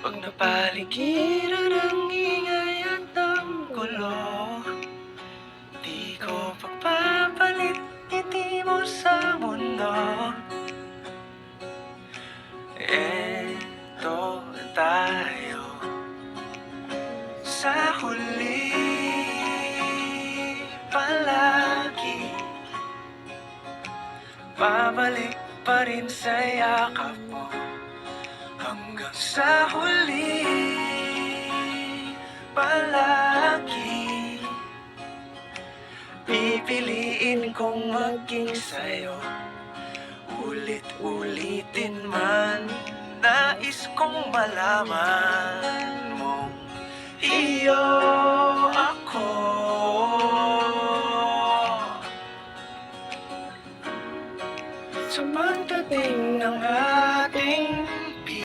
Pag napaligiran ang ingay at ang gulo, di ko pagpapalit ngiti mo sa mundo. Eto tayo sa huli, palagi babalik pa rin sa yakap mo. Hanggang sa huli, palagi pipiliin kong maging sa'yo. Ulit-ulitin man, nais kong malaman mong iyo ako. Sa pagdating ng